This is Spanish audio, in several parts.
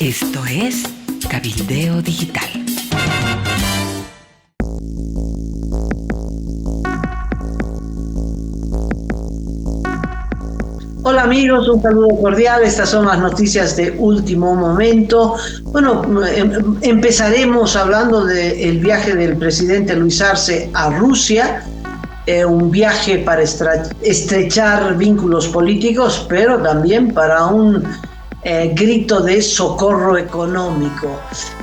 Esto es Cabildeo Digital. Hola amigos, un saludo cordial. Estas son las noticias de último momento. Bueno, empezaremos hablando del viaje del presidente Luis Arce a Rusia, un viaje para estrechar vínculos políticos, pero también para un grito de socorro económico.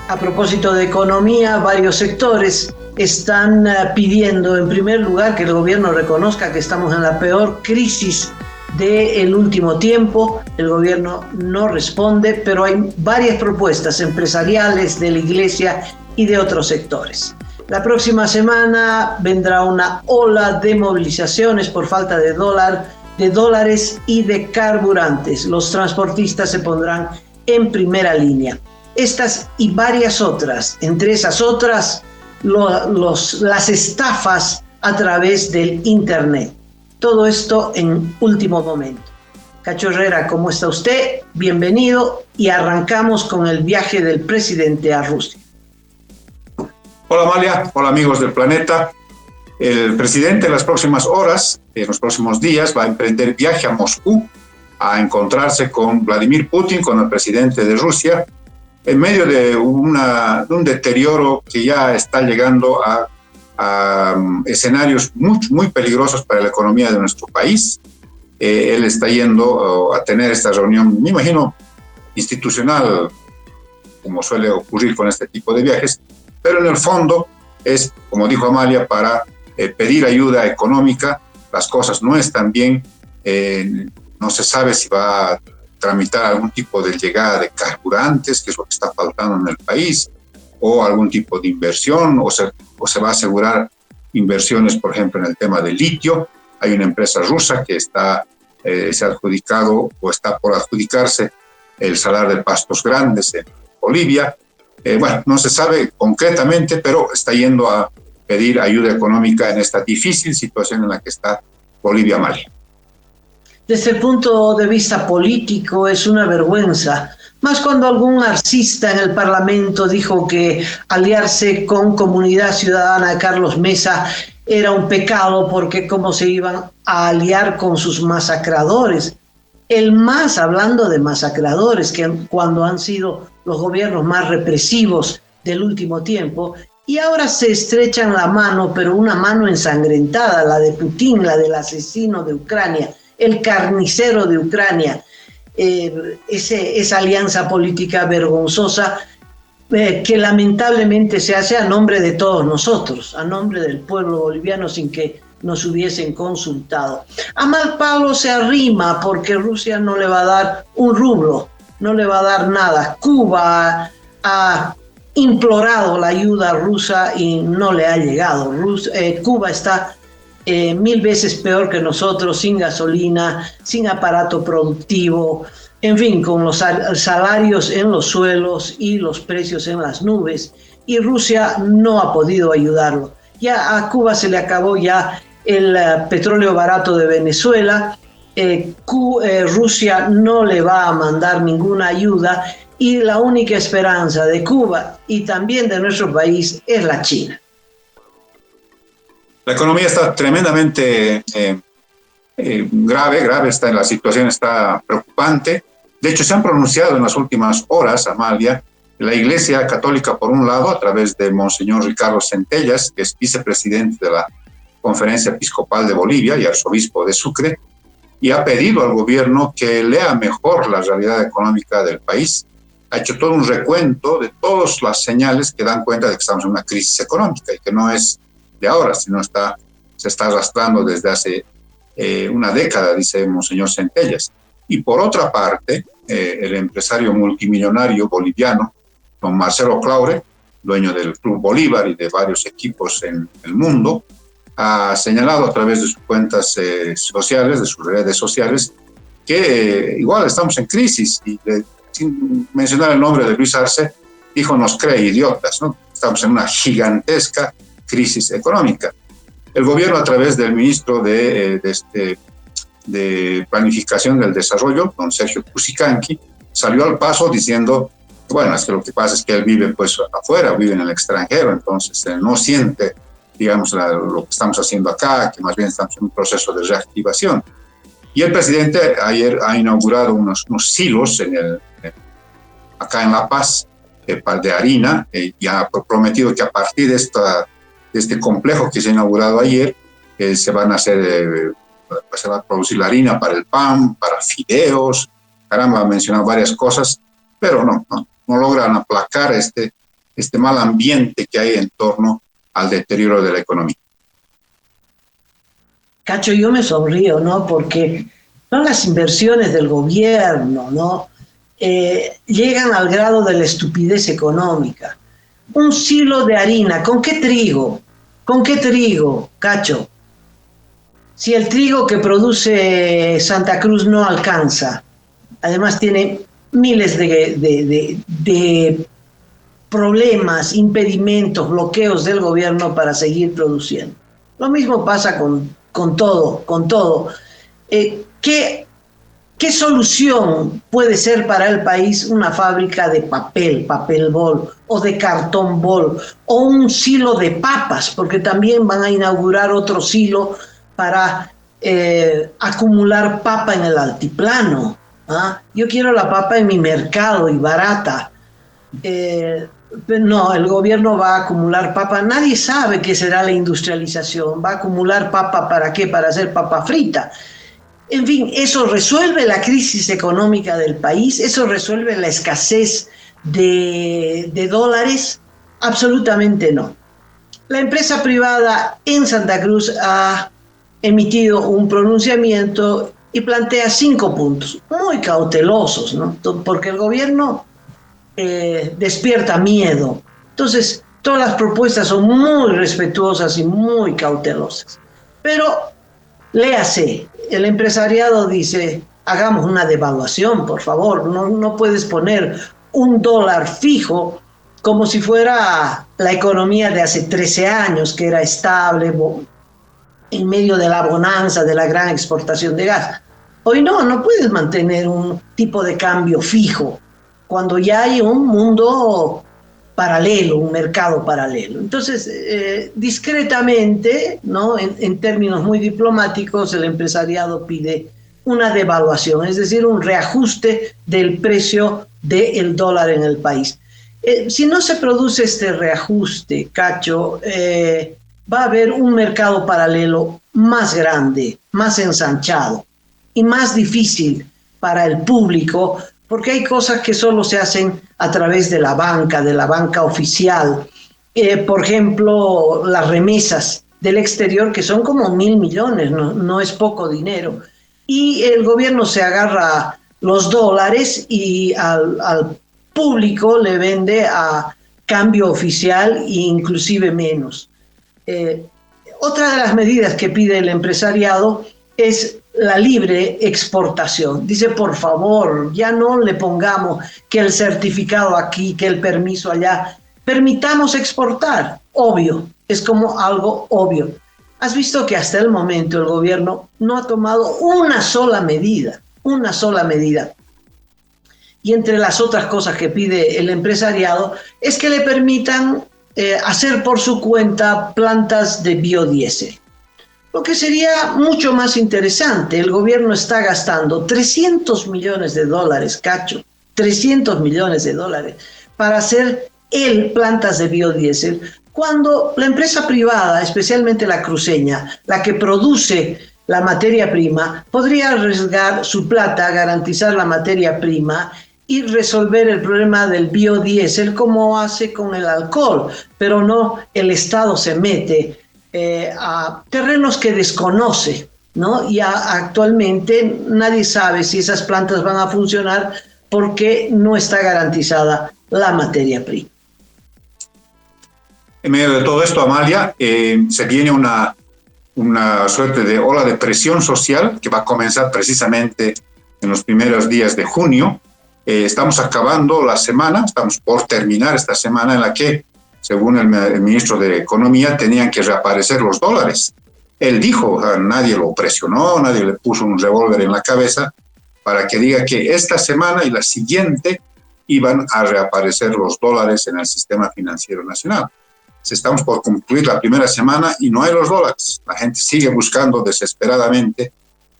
A propósito de economía, varios sectores están pidiendo, en primer lugar, que el gobierno reconozca que estamos en la peor crisis del último tiempo. El gobierno no responde, pero hay varias propuestas empresariales, de la iglesia y de otros sectores. La próxima semana vendrá una ola de movilizaciones por falta de dólares y de carburantes. Los transportistas se pondrán en primera línea. Estas y varias otras, entre esas otras, las estafas a través del Internet. Todo esto en último momento. Cacho Herrera, ¿cómo está usted? Bienvenido y arrancamos con el viaje del presidente a Rusia. Hola Amalia, hola amigos del planeta. El presidente en las próximas horas, en los próximos días, va a emprender viaje a Moscú a encontrarse con Vladimir Putin, con el presidente de Rusia, en medio de un deterioro que ya está llegando a escenarios muy peligrosos para la economía de nuestro país. Él está yendo a tener esta reunión, me imagino, institucional, como suele ocurrir con este tipo de viajes, pero en el fondo es, como dijo Amalia, para pedir ayuda económica. Las cosas no están bien, no se sabe si va a tramitar algún tipo de llegada de carburantes, que es lo que está faltando en el país, o algún tipo de inversión, o se va a asegurar inversiones, por ejemplo, en el tema del litio. Hay una empresa rusa que se ha adjudicado o está por adjudicarse el salar de Pastos Grandes en Bolivia. Bueno, no se sabe concretamente, pero está yendo a pedir ayuda económica en esta difícil situación en la que está Bolivia, Mali. Desde el punto de vista político es una vergüenza, más cuando algún arcista en el Parlamento dijo que aliarse con Comunidad Ciudadana de Carlos Mesa era un pecado porque cómo se iban a aliar con sus masacradores. El MAS, hablando de masacradores, que cuando han sido los gobiernos más represivos del último tiempo, y ahora se estrechan la mano, pero una mano ensangrentada, la de Putin, la del asesino de Ucrania, el carnicero de Ucrania. Esa alianza política vergonzosa que lamentablemente se hace a nombre de todos nosotros, a nombre del pueblo boliviano, sin que nos hubiesen consultado. A mal palo se arrima porque Rusia no le va a dar un rublo, no le va a dar nada. Cuba ha implorado la ayuda rusa y no le ha llegado. Cuba está 1000 veces peor que nosotros, sin gasolina, sin aparato productivo, en fin, con los salarios en los suelos y los precios en las nubes, y Rusia no ha podido ayudarlo. Ya a Cuba se le acabó ya el petróleo barato de Venezuela. Rusia no le va a mandar ninguna ayuda y la única esperanza de Cuba y también de nuestro país es la China. La economía está tremendamente grave, la situación está preocupante. De hecho, se han pronunciado en las últimas horas, Amalia, la Iglesia Católica, por un lado, a través de Monseñor Ricardo Centellas, que es vicepresidente de la Conferencia Episcopal de Bolivia y arzobispo de Sucre, y ha pedido al gobierno que lea mejor la realidad económica del país. Ha hecho todo un recuento de todas las señales que dan cuenta de que estamos en una crisis económica y que no es de ahora, sino se está arrastrando desde hace una década, dice Monseñor Centellas. Y por otra parte, el empresario multimillonario boliviano, don Marcelo Claure, dueño del Club Bolívar y de varios equipos en el mundo, ha señalado a través de sus cuentas sociales, de sus redes sociales, que igual estamos en crisis y sin mencionar el nombre de Luis Arce, dijo, nos cree idiotas, ¿no? Estamos en una gigantesca crisis económica. El gobierno, a través del ministro de Planificación del Desarrollo, don Sergio Cusicanqui, salió al paso diciendo Bueno, es que lo que pasa es que él vive pues afuera, vive en el extranjero, entonces no siente, digamos, lo que estamos haciendo acá, que más bien estamos en un proceso de reactivación. Y el presidente ayer ha inaugurado unos silos acá en La Paz de harina y ha prometido que a partir de este complejo que se ha inaugurado ayer se van a hacer, se va a producir la harina para el pan, para fideos, caramba, ha mencionado varias cosas, pero no logran aplacar este mal ambiente que hay en torno al deterioro de la economía. Cacho, yo me sonrío, ¿no? Porque son las inversiones del gobierno, ¿no? Llegan al grado de la estupidez económica. Un silo de harina, ¿con qué trigo? ¿Con qué trigo, Cacho? Si el trigo que produce Santa Cruz no alcanza, además tiene miles de problemas, impedimentos, bloqueos del gobierno para seguir produciendo. Lo mismo pasa con todo. ¿Qué solución puede ser para el país una fábrica de papel bol, o de cartón bol, o un silo de papas? Porque también van a inaugurar otro silo para acumular papa en el altiplano. ¿Ah? Yo quiero la papa en mi mercado y barata. No, el gobierno va a acumular papa. Nadie sabe qué será la industrialización. Va a acumular papa, ¿para qué? Para hacer papa frita. En fin, ¿eso resuelve la crisis económica del país? ¿Eso resuelve la escasez de dólares? Absolutamente no. La empresa privada en Santa Cruz ha emitido un pronunciamiento y plantea 5 puntos, muy cautelosos, ¿no? Porque el gobierno despierta miedo. Entonces, todas las propuestas son muy respetuosas y muy cautelosas. Pero, léase, el empresariado dice, hagamos una devaluación, por favor, no puedes poner $1 fijo como si fuera la economía de hace 13 años, que era estable, en medio de la bonanza, de la gran exportación de gas. Hoy no puedes mantener un tipo de cambio fijo, cuando ya hay un mundo paralelo, un mercado paralelo. Entonces, discretamente, ¿no? En términos muy diplomáticos, el empresariado pide una devaluación, es decir, un reajuste del precio del dólar en el país. Si no se produce este reajuste, Cacho, va a haber un mercado paralelo más grande, más ensanchado y más difícil para el público, porque hay cosas que solo se hacen a través de la banca oficial. Por ejemplo, las remesas del exterior, que son como 1.000 millones, no es poco dinero. Y el gobierno se agarra los dólares y al público le vende a cambio oficial e inclusive menos. Otra de las medidas que pide el empresariado es la libre exportación. Dice, por favor, ya no le pongamos que el certificado aquí, que el permiso allá. Permitamos exportar. Obvio, es como algo obvio. Has visto que hasta el momento el gobierno no ha tomado una sola medida. Y entre las otras cosas que pide el empresariado es que le permitan hacer por su cuenta plantas de biodiesel. Lo que sería mucho más interesante. El gobierno está gastando $300 millones, Cacho, $300 millones para hacer plantas de biodiesel, cuando la empresa privada, especialmente la cruceña, la que produce la materia prima, podría arriesgar su plata, garantizar la materia prima y resolver el problema del biodiesel como hace con el alcohol, pero no, el Estado se mete a terrenos que desconoce, ¿no? Y actualmente nadie sabe si esas plantas van a funcionar porque no está garantizada la materia prima. En medio de todo esto, Amalia, se viene una suerte de ola de presión social que va a comenzar precisamente en los primeros días de junio. Estamos acabando la semana, estamos por terminar esta semana en la que, según el ministro de Economía, tenían que reaparecer los dólares. Él dijo, nadie lo presionó, nadie le puso un revólver en la cabeza para que diga que esta semana y la siguiente y van a reaparecer los dólares en el sistema financiero nacional. Estamos por concluir la primera semana y no hay los dólares. La gente sigue buscando desesperadamente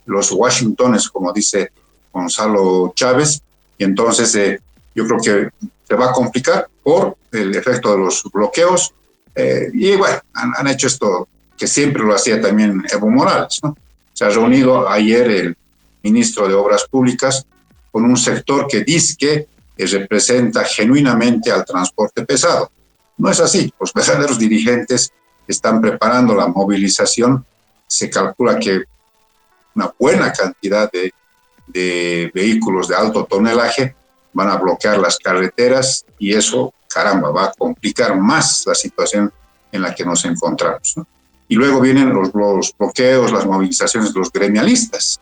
los Washingtones, como dice Gonzalo Chávez, y entonces yo creo que se va a complicar por el efecto de los bloqueos. Y bueno, han hecho esto que siempre lo hacía también Evo Morales, ¿no? Se ha reunido ayer el ministro de Obras Públicas con un sector que dice que representa genuinamente al transporte pesado. No es así. Los verdaderos dirigentes están preparando la movilización. Se calcula que una buena cantidad de vehículos de alto tonelaje van a bloquear las carreteras y eso, caramba, va a complicar más la situación en la que nos encontramos, ¿no? Y luego vienen los bloqueos, las movilizaciones de los gremialistas,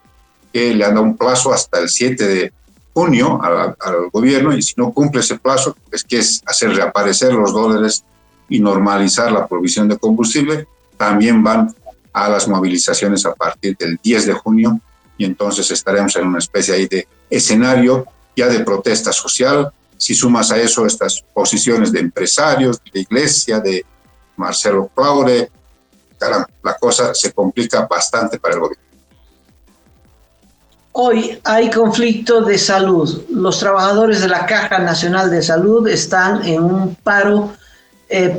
que le han dado un plazo hasta el 7 de junio al gobierno, y si no cumple ese plazo, pues que es hacer reaparecer los dólares y normalizar la provisión de combustible, también van a las movilizaciones a partir del 10 de junio, y entonces estaremos en una especie ahí de escenario ya de protesta social. Si sumas a eso estas posiciones de empresarios, de la iglesia, de Marcelo Claure, caramba, la cosa se complica bastante para el gobierno. Hoy hay conflicto de salud. Los trabajadores de la Caja Nacional de Salud están en un paro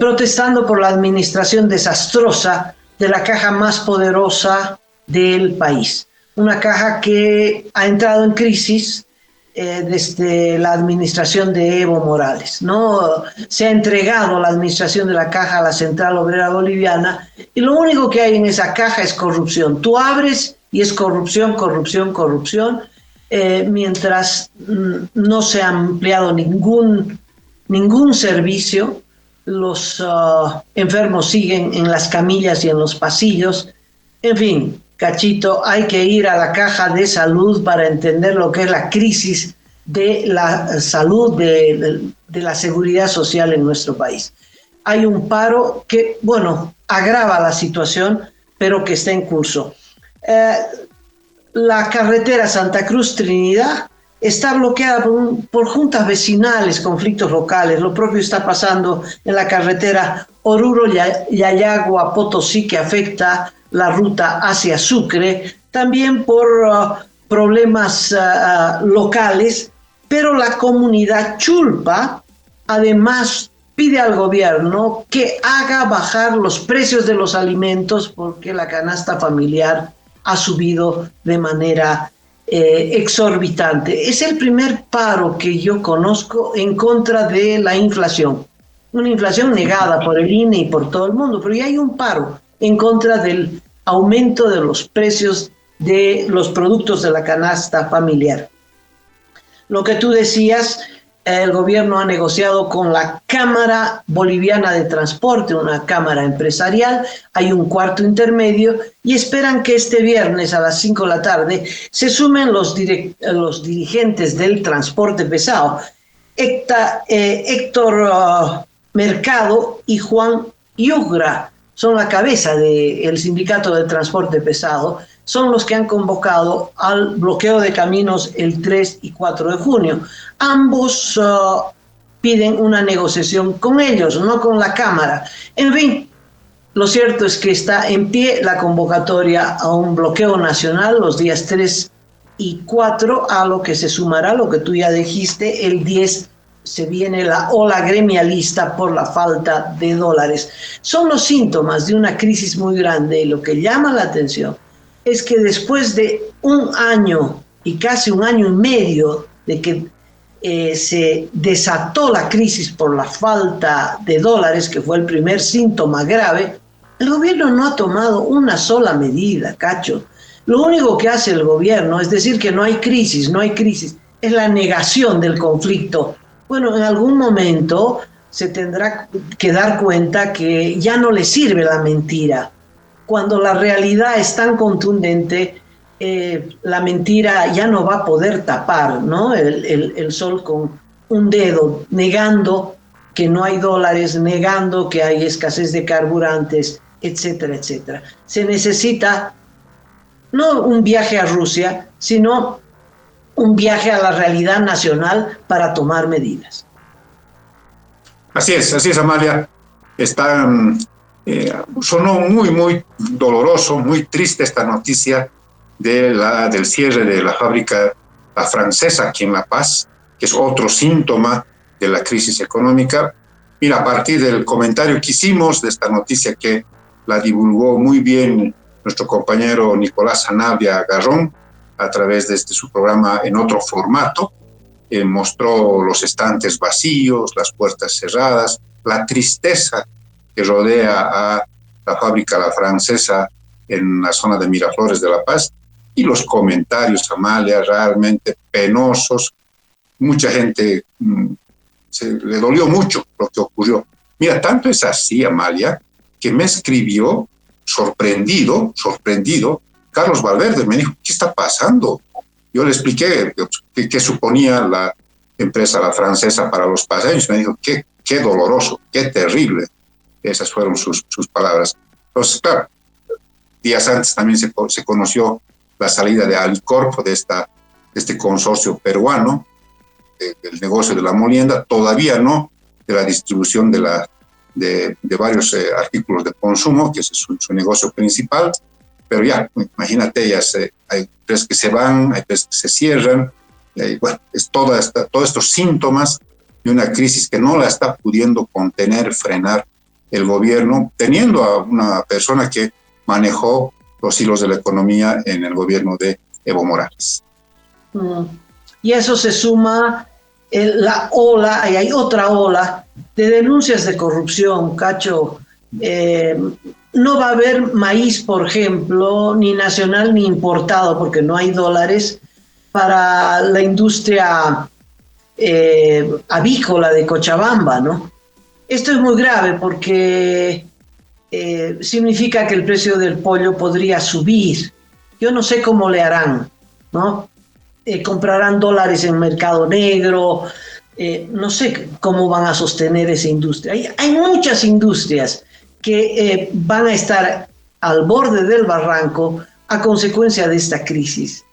protestando por la administración desastrosa de la caja más poderosa del país. Una caja que ha entrado en crisis desde la administración de Evo Morales, ¿no? Se ha entregado la administración de la caja a la Central Obrera Boliviana y lo único que hay en esa caja es corrupción. Tú abres y es corrupción, corrupción, corrupción, mientras no se ha ampliado ningún servicio. Los enfermos siguen en las camillas y en los pasillos. En fin, Cachito, hay que ir a la caja de salud para entender lo que es la crisis de la salud, de la seguridad social en nuestro país. Hay un paro que, bueno, agrava la situación, pero que está en curso. La carretera Santa Cruz-Trinidad está bloqueada por juntas vecinales, conflictos locales. Lo propio está pasando en la carretera Oruro-Yayagua-Potosí, que afecta la ruta hacia Sucre, también por problemas locales, pero la comunidad Chulpa además pide al gobierno que haga bajar los precios de los alimentos porque la canasta familiar ha subido de manera exorbitante. Es el primer paro que yo conozco en contra de la inflación. Una inflación negada por el INE y por todo el mundo, pero ya hay un paro en contra del aumento de los precios de los productos de la canasta familiar. Lo que tú decías, el gobierno ha negociado con la Cámara Boliviana de Transporte, una cámara empresarial, hay un cuarto intermedio y esperan que este viernes a las 5 de la tarde se sumen los dirigentes del transporte pesado, Héctor Mercado y Juan Yugra, son la cabeza del sindicato de transporte pesado, son los que han convocado al bloqueo de caminos el 3 y 4 de junio. Ambos piden una negociación con ellos, no con la Cámara. En fin, lo cierto es que está en pie la convocatoria a un bloqueo nacional los días 3 y 4, a lo que se sumará lo que tú ya dijiste, el 10 se viene la ola gremialista por la falta de dólares. Son los síntomas de una crisis muy grande y lo que llama la atención es que después de un año y casi un año y medio de que se desató la crisis por la falta de dólares, que fue el primer síntoma grave, el gobierno no ha tomado una sola medida, Cacho. Lo único que hace el gobierno es decir que no hay crisis, es la negación del conflicto. Bueno, en algún momento se tendrá que dar cuenta que ya no le sirve la mentira. Cuando la realidad es tan contundente, la mentira ya no va a poder tapar, ¿no? el sol con un dedo, negando que no hay dólares, negando que hay escasez de carburantes, etcétera, etcétera. Se necesita no un viaje a Rusia, sino un viaje a la realidad nacional para tomar medidas. Así es, Amalia. Sonó muy doloroso, muy triste esta noticia del cierre de la fábrica La Francesa aquí en La Paz, que es otro síntoma de la crisis económica. Mira, a partir del comentario que hicimos de esta noticia, que la divulgó muy bien nuestro compañero Nicolás Sanabria Garrón a través de su programa en otro formato, mostró los estantes vacíos, las puertas cerradas, la tristeza que rodea a la fábrica La Francesa en la zona de Miraflores de La Paz, y los comentarios, Amalia, realmente penosos. Mucha gente le dolió mucho lo que ocurrió. Mira, tanto es así, Amalia, que me escribió sorprendido, Carlos Valverde. Me dijo, ¿qué está pasando? Yo le expliqué qué suponía la empresa La Francesa para los paseños. Me dijo, qué doloroso, qué terrible. Esas fueron sus palabras. Entonces, claro, días antes también se conoció la salida de Alicorp, de este consorcio peruano, del negocio de la molienda, todavía no de la distribución de varios artículos de consumo, que es su negocio principal, pero ya, imagínate, hay empresas que se van, hay empresas que se cierran, bueno, es todos estos síntomas de una crisis que no la está pudiendo contener, frenar el gobierno, teniendo a una persona que manejó los hilos de la economía en el gobierno de Evo Morales. Y eso se suma la ola, y hay otra ola de denuncias de corrupción, Cacho. No va a haber maíz, por ejemplo, ni nacional ni importado, porque no hay dólares para la industria avícola de Cochabamba, ¿no? Esto es muy grave porque significa que el precio del pollo podría subir. Yo no sé cómo le harán, ¿no? Comprarán dólares en mercado negro, no sé cómo van a sostener esa industria. Hay muchas industrias que van a estar al borde del barranco a consecuencia de esta crisis.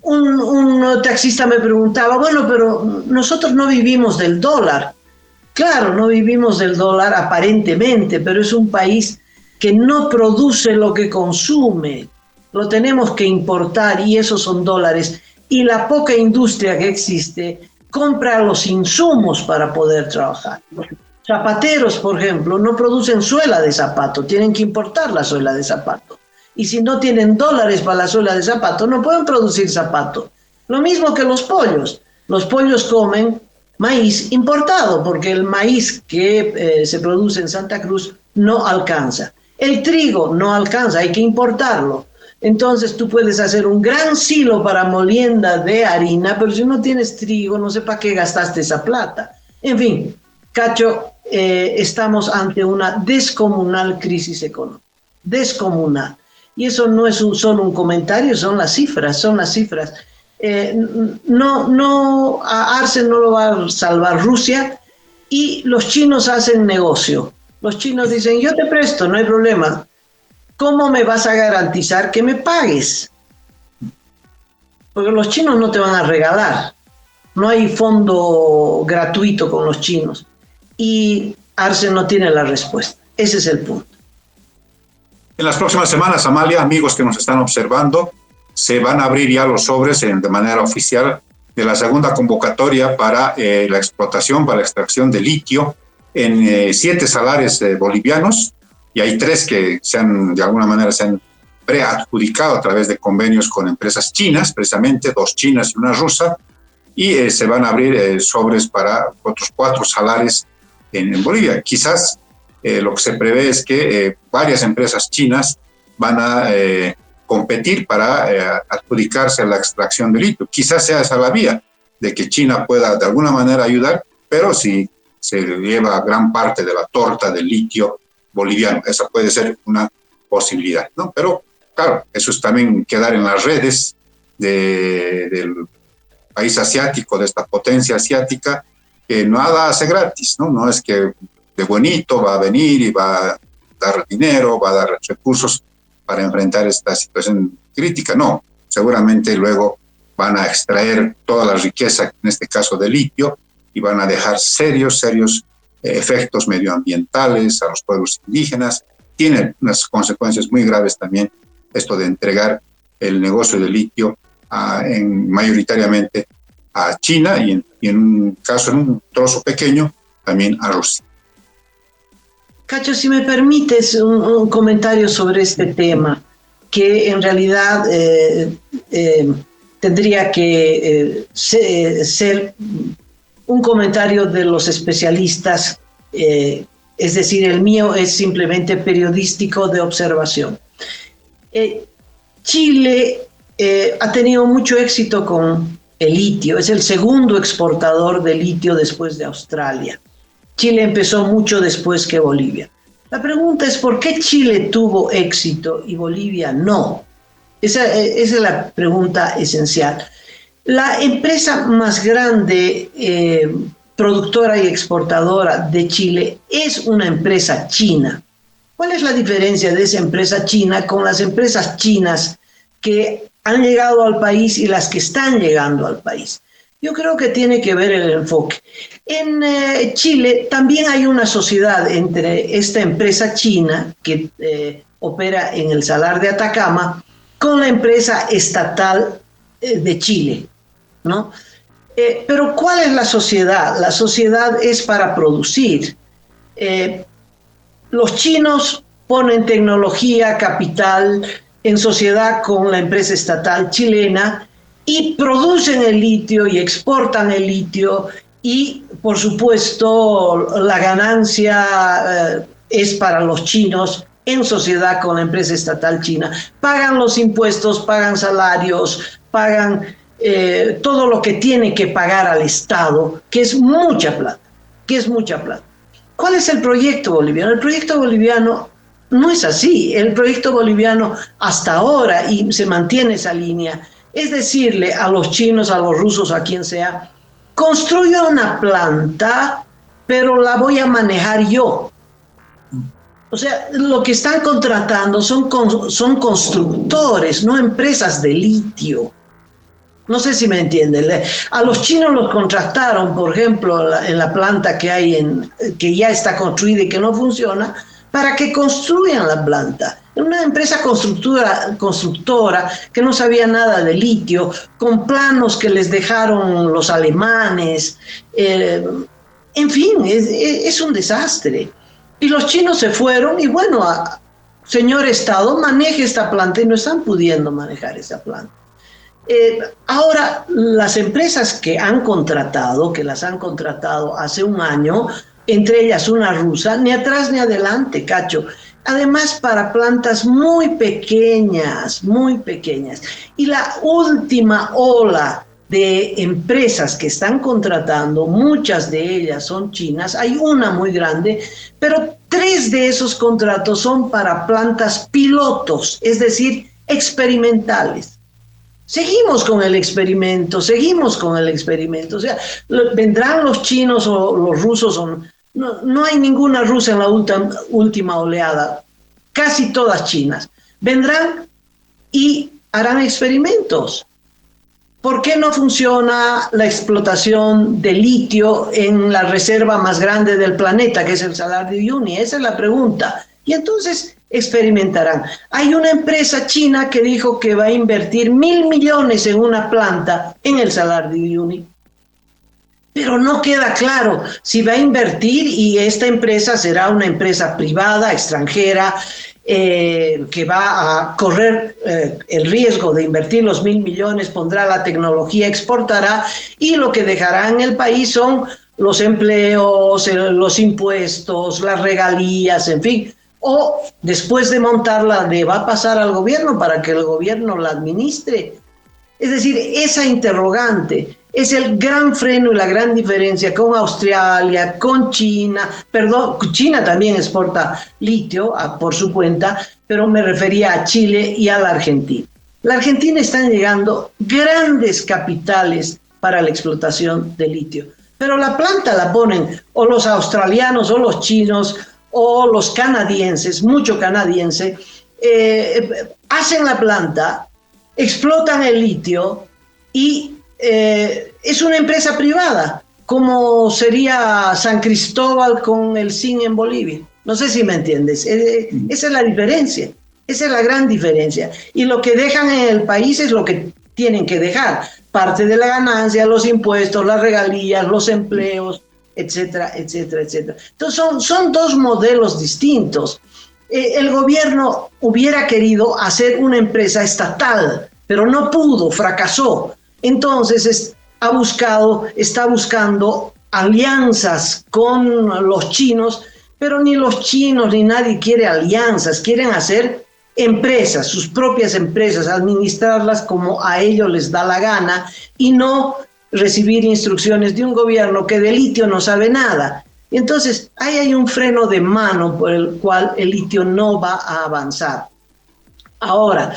Un taxista me preguntaba, bueno, pero nosotros no vivimos del dólar. Claro, no vivimos del dólar aparentemente, pero es un país que no produce lo que consume. Lo tenemos que importar y esos son dólares. Y la poca industria que existe compra los insumos para poder trabajar. Zapateros, por ejemplo, no producen suela de zapato, tienen que importar la suela de zapato. Y si no tienen dólares para la suela de zapato, no pueden producir zapato. Lo mismo que los pollos. Los pollos comen maíz importado, porque el maíz que se produce en Santa Cruz no alcanza. El trigo no alcanza, hay que importarlo. Entonces tú puedes hacer un gran silo para molienda de harina, pero si no tienes trigo, no sé para qué gastaste esa plata. En fin, Cacho, estamos ante una descomunal crisis económica. Descomunal. Y eso no es solo un comentario, son las cifras. A Arce no lo va a salvar Rusia, y los chinos hacen negocio. Los chinos dicen, yo te presto, no hay problema. ¿Cómo me vas a garantizar que me pagues? Porque los chinos no te van a regalar. No hay fondo gratuito con los chinos. Y Arce no tiene la respuesta. Ese es el punto. En las próximas semanas, Amalia, amigos que nos están observando, se van a abrir ya los sobres de manera oficial de la segunda convocatoria para la explotación, para la extracción de litio en 7 salares bolivianos, y hay 3 que de alguna manera se han preadjudicado a través de convenios con empresas chinas, precisamente 2 chinas y una rusa, y se van a abrir sobres para otros 4 salares en Bolivia. Quizás lo que se prevé es que varias empresas chinas van a competir para adjudicarse a la extracción de litio. Quizás sea esa la vía, de que China pueda de alguna manera ayudar, pero si se lleva gran parte de la torta del litio boliviano, esa puede ser una posibilidad, ¿no? Pero claro, eso es también quedar en las redes del país asiático, de esta potencia asiática, que nada hace gratis, ¿no? No es que de buenito va a venir y va a dar dinero, va a dar recursos para enfrentar esta situación crítica, no. O seguramente luego van a extraer toda la riqueza, en este caso de litio, y van a dejar serios efectos medioambientales a los pueblos indígenas. Tiene unas consecuencias muy graves también esto de entregar el negocio de litio mayoritariamente a China y en un caso, en un trozo pequeño, también a Rusia. Cacho, si me permites un comentario sobre este tema, que en realidad tendría que ser un comentario de los especialistas, es decir, el mío es simplemente periodístico de observación. Chile ha tenido mucho éxito con el litio, es el segundo exportador de litio después de Australia. Chile empezó mucho después que Bolivia. La pregunta es, ¿por qué Chile tuvo éxito y Bolivia no? Esa es la pregunta esencial. La empresa más grande productora y exportadora de Chile es una empresa china. ¿Cuál es la diferencia de esa empresa china con las empresas chinas que han llegado al país y las que están llegando al país? Yo creo que tiene que ver el enfoque. En Chile también hay una sociedad entre esta empresa china que opera en el Salar de Atacama con la empresa estatal de Chile, ¿no? Pero ¿cuál es la sociedad? La sociedad es para producir. Los chinos ponen tecnología, capital en sociedad con la empresa estatal chilena y producen el litio y exportan el litio y, por supuesto, la ganancia es para los chinos en sociedad con la empresa estatal china. Pagan los impuestos, pagan salarios, pagan todo lo que tiene que pagar al Estado, que es mucha plata, ¿Cuál es el proyecto boliviano? El proyecto boliviano no es así. El proyecto boliviano hasta ahora, y se mantiene esa línea, es decirle a los chinos, a los rusos, a quien sea, construya una planta, pero la voy a manejar yo. O sea, lo que están contratando son constructores, no empresas de litio. No sé si me entienden. A los chinos los contrataron, por ejemplo, en la planta que hay que ya está construida y que no funciona, para que construyan la planta. Una empresa constructora que no sabía nada de litio, con planos que les dejaron los alemanes. En fin, es un desastre. Y los chinos se fueron y bueno, señor Estado, maneje esta planta, y no están pudiendo manejar esa planta. Ahora, las empresas que las han contratado hace un año, entre ellas una rusa, ni atrás ni adelante, Cacho. Además, para plantas muy pequeñas. Y la última ola de empresas que están contratando, muchas de ellas son chinas, hay una muy grande, pero 3 de esos contratos son para plantas pilotos, es decir, experimentales. Seguimos con el experimento. O sea, vendrán los chinos o los rusos. No hay ninguna rusa en la última oleada. Casi todas chinas. Vendrán y harán experimentos. ¿Por qué no funciona la explotación de litio en la reserva más grande del planeta, que es el Salar de Uyuni? Esa es la pregunta. Y entonces experimentarán. Hay una empresa china que dijo que va a invertir 1.000 millones en una planta en el Salar de Uyuni. Pero no queda claro si va a invertir y esta empresa será una empresa privada, extranjera, que va a correr el riesgo de invertir los 1.000 millones, pondrá la tecnología, exportará, y lo que dejará en el país son los empleos, los impuestos, las regalías, en fin. O después de montarla, le va a pasar al gobierno para que el gobierno la administre. Es decir, esa interrogante es el gran freno y la gran diferencia con Australia, con China. China también exporta litio por su cuenta, pero me refería a Chile y a la Argentina. La Argentina están llegando grandes capitales para la explotación de litio, pero la planta la ponen o los australianos o los chinos o los canadienses, mucho canadiense, hacen la planta, explotan el litio y es una empresa privada, como sería San Cristóbal con el zinc en Bolivia. No sé si me entiendes. Esa es la diferencia. Esa es la gran diferencia. Y lo que dejan en el país es lo que tienen que dejar. Parte de la ganancia, los impuestos, las regalías, los empleos, etcétera, etcétera, etcétera. Entonces son dos modelos distintos. El gobierno hubiera querido hacer una empresa estatal, pero no pudo, fracasó. Entonces está buscando alianzas con los chinos, pero ni los chinos ni nadie quiere alianzas, quieren hacer empresas, sus propias empresas, administrarlas como a ellos les da la gana y no recibir instrucciones de un gobierno que de litio no sabe nada. Y entonces ahí hay un freno de mano por el cual el litio no va a avanzar. Ahora,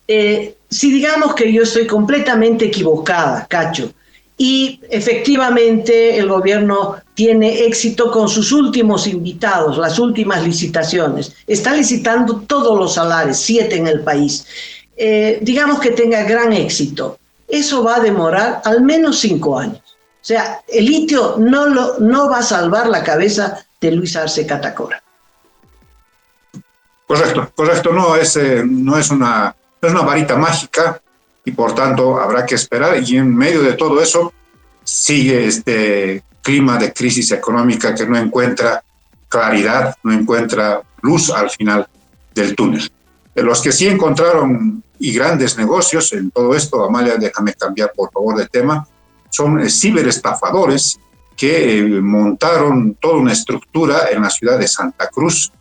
si digamos que yo estoy completamente equivocada, Cacho, y efectivamente el gobierno tiene éxito con sus últimos invitados, las últimas licitaciones, está licitando todos los salares, 7 en el país, digamos que tenga gran éxito, eso va a demorar al menos 5 años. O sea, el litio no va a salvar la cabeza de Luis Arce Catacora. Correcto, no es una varita mágica y por tanto habrá que esperar, y en medio de todo eso sigue este clima de crisis económica que no encuentra claridad, no encuentra luz al final del túnel. De los que sí encontraron y grandes negocios en todo esto, Amalia, déjame cambiar por favor de tema, son ciberestafadores que montaron toda una estructura en la ciudad de Santa Cruz.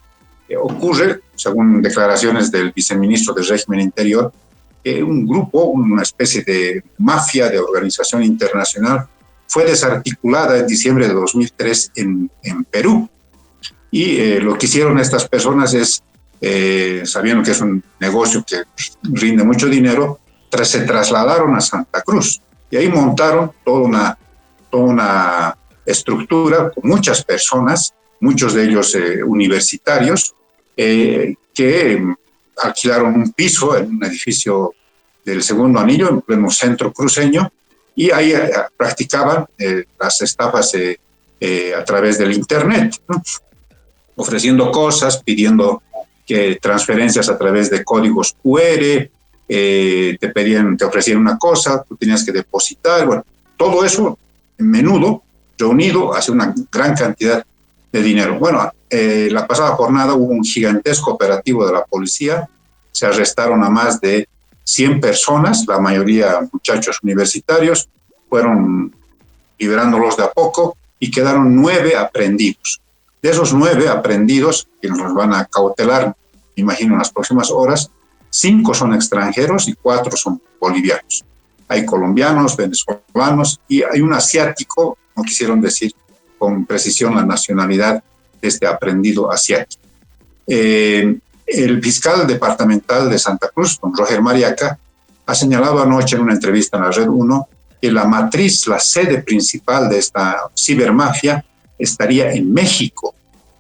Ocurre, según declaraciones del viceministro del régimen interior, un grupo, una especie de mafia de organización internacional, fue desarticulada en diciembre de 2003 en Perú. Y lo que hicieron estas personas es, sabiendo que es un negocio que rinde mucho dinero, se trasladaron a Santa Cruz y ahí montaron toda una estructura con muchas personas, muchos de ellos universitarios, que alquilaron un piso en un edificio del Segundo Anillo, en pleno centro cruceño, y ahí practicaban las estafas a través del Internet, ¿no? Ofreciendo cosas, pidiendo transferencias a través de códigos QR, te ofrecían una cosa, tú tenías que depositar, bueno, todo eso en menudo reunido hace una gran cantidad de dinero. Bueno, la pasada jornada hubo un gigantesco operativo de la policía, se arrestaron a más de 100 personas, la mayoría muchachos universitarios, fueron liberándolos de a poco y quedaron 9 aprehendidos. De esos 9 aprehendidos, que nos van a cautelar, me imagino, en las próximas horas, 5 son extranjeros y 4 son bolivianos. Hay colombianos, venezolanos y hay un asiático, no quisieron decir con precisión la nacionalidad de este aprehendido asiático. El fiscal departamental de Santa Cruz, don Roger Mariaca, ha señalado anoche en una entrevista en la Red 1 que la matriz, la sede principal de esta cibermafia estaría en México.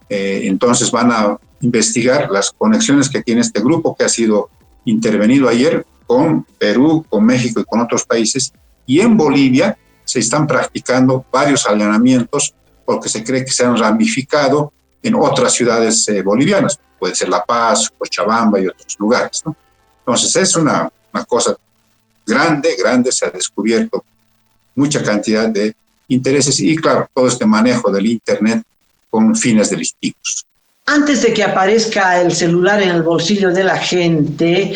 Entonces van a investigar las conexiones que tiene este grupo que ha sido intervenido ayer con Perú, con México y con otros países. Y en Bolivia se están practicando varios allanamientos porque se cree que se han ramificado en otras ciudades bolivianas. Puede ser La Paz, Cochabamba y otros lugares, ¿no? Entonces es una cosa grande, se ha descubierto mucha cantidad de intereses y claro, todo este manejo del Internet con fines delictivos. Antes de que aparezca el celular en el bolsillo de la gente,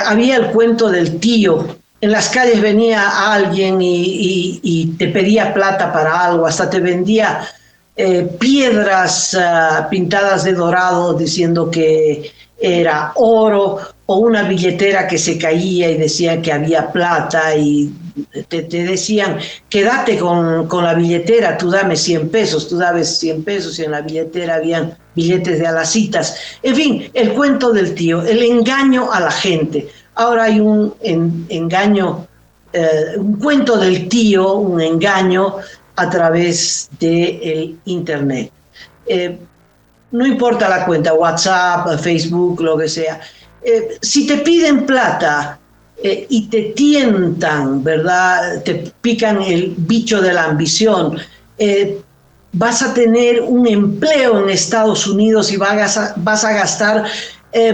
había el cuento del tío. En las calles venía alguien y te pedía plata para algo, hasta te vendía piedras pintadas de dorado diciendo que era oro, o una billetera que se caía y decía que había plata y te decían, quédate con la billetera, tú dame 100 pesos, tú dabes 100 pesos y en la billetera habían billetes de alacitas. En fin, el cuento del tío, el engaño a la gente. Ahora hay un engaño, un cuento del tío, un engaño a través del Internet. No importa la cuenta, WhatsApp, Facebook, lo que sea. Si te piden plata, y te tientan, ¿verdad? Te pican el bicho de la ambición. Vas a tener un empleo en Estados Unidos y vas a gastar,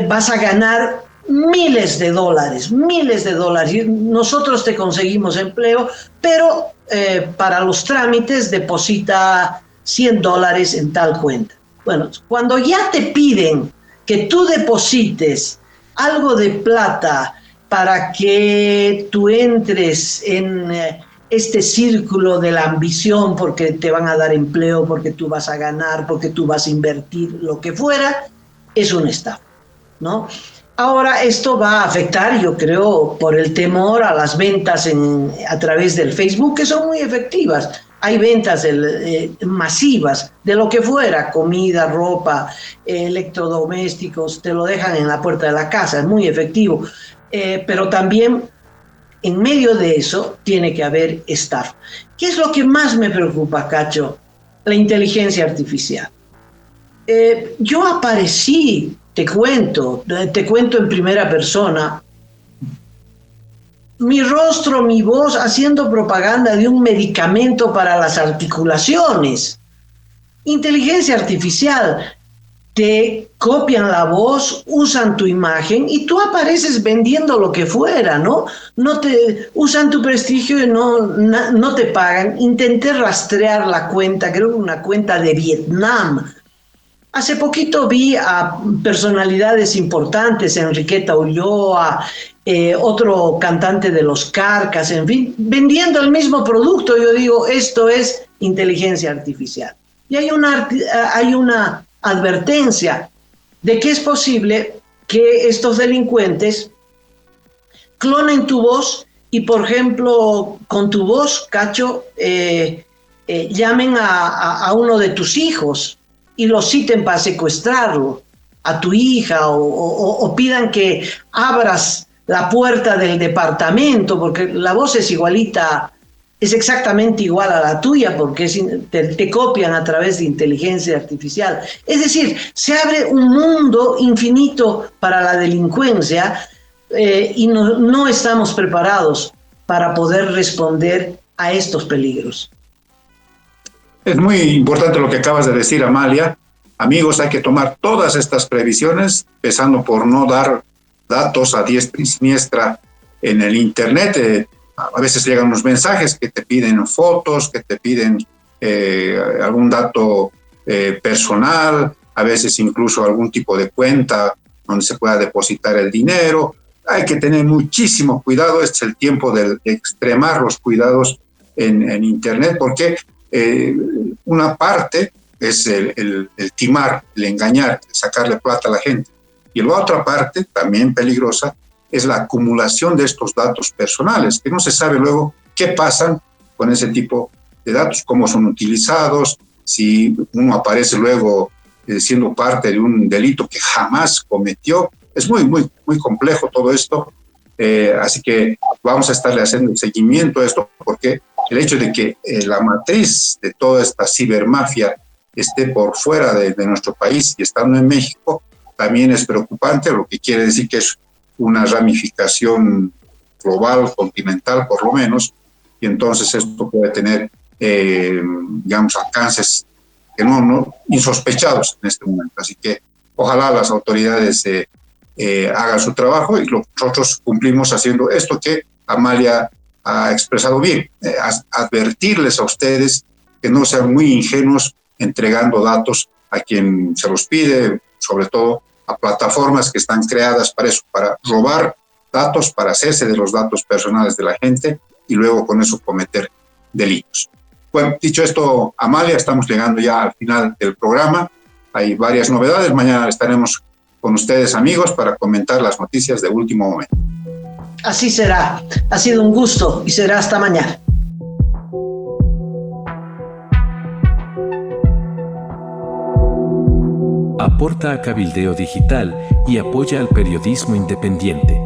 vas a ganar miles de dólares. Y nosotros te conseguimos empleo, pero para los trámites deposita $100 en tal cuenta. Bueno, cuando ya te piden que tú deposites algo de plata para que tú entres en este círculo de la ambición, porque te van a dar empleo, porque tú vas a ganar, porque tú vas a invertir, lo que fuera, es una estafa, ¿no? Ahora, esto va a afectar, yo creo, por el temor a las ventas a través del Facebook, que son muy efectivas. Hay ventas masivas de lo que fuera, comida, ropa, electrodomésticos, te lo dejan en la puerta de la casa, es muy efectivo. Pero también en medio de eso tiene que haber estafa. ¿Qué es lo que más me preocupa, Cacho? La inteligencia artificial. Yo aparecí, te cuento en primera persona, mi rostro, mi voz, haciendo propaganda de un medicamento para las articulaciones. Inteligencia artificial. Te copian la voz, usan tu imagen y tú apareces vendiendo lo que fuera, ¿no? Usan tu prestigio y no te pagan. Intenté rastrear la cuenta, creo que una cuenta de Vietnam. Hace poquito vi a personalidades importantes, Enriqueta Ulloa, otro cantante de Los Carcas, en fin, vendiendo el mismo producto. Yo digo, esto es inteligencia artificial. Y hay una advertencia de que es posible que estos delincuentes clonen tu voz y, por ejemplo, con tu voz, Cacho, llamen a uno de tus hijos y lo citen para secuestrarlo, a tu hija, o pidan que abras la puerta del departamento, porque la voz es igualita, es exactamente igual a la tuya, porque te copian a través de inteligencia artificial. Es decir, se abre un mundo infinito para la delincuencia y no estamos preparados para poder responder a estos peligros. Es muy importante lo que acabas de decir, Amalia. Amigos, hay que tomar todas estas previsiones, empezando por no dar datos a diestra y siniestra en el Internet. A veces llegan unos mensajes que te piden fotos, que te piden algún dato personal, a veces incluso algún tipo de cuenta donde se pueda depositar el dinero. Hay que tener muchísimo cuidado. Este es el tiempo de extremar los cuidados en Internet, porque una parte es el timar, el engañar, el sacarle plata a la gente. Y la otra parte, también peligrosa, es la acumulación de estos datos personales, que no se sabe luego qué pasan con ese tipo de datos, cómo son utilizados, si uno aparece luego siendo parte de un delito que jamás cometió. Es muy, muy, muy complejo todo esto, así que vamos a estarle haciendo seguimiento a esto, porque el hecho de que la matriz de toda esta cibermafia esté por fuera de nuestro país y estando en México, también es preocupante, lo que quiere decir que es una ramificación global, continental por lo menos, y entonces esto puede tener, digamos, alcances que no insospechados en este momento. Así que ojalá las autoridades hagan su trabajo y nosotros cumplimos haciendo esto que Amalia ha expresado bien, advertirles a ustedes que no sean muy ingenuos entregando datos a quien se los pide, sobre todo a plataformas que están creadas para eso, para robar datos, para hacerse de los datos personales de la gente y luego con eso cometer delitos. Bueno, dicho esto, Amalia, estamos llegando ya al final del programa. Hay varias novedades. Mañana estaremos con ustedes, amigos, para comentar las noticias de último momento. Así será. Ha sido un gusto y será hasta mañana. Aporta a Cabildeo Digital y apoya al periodismo independiente.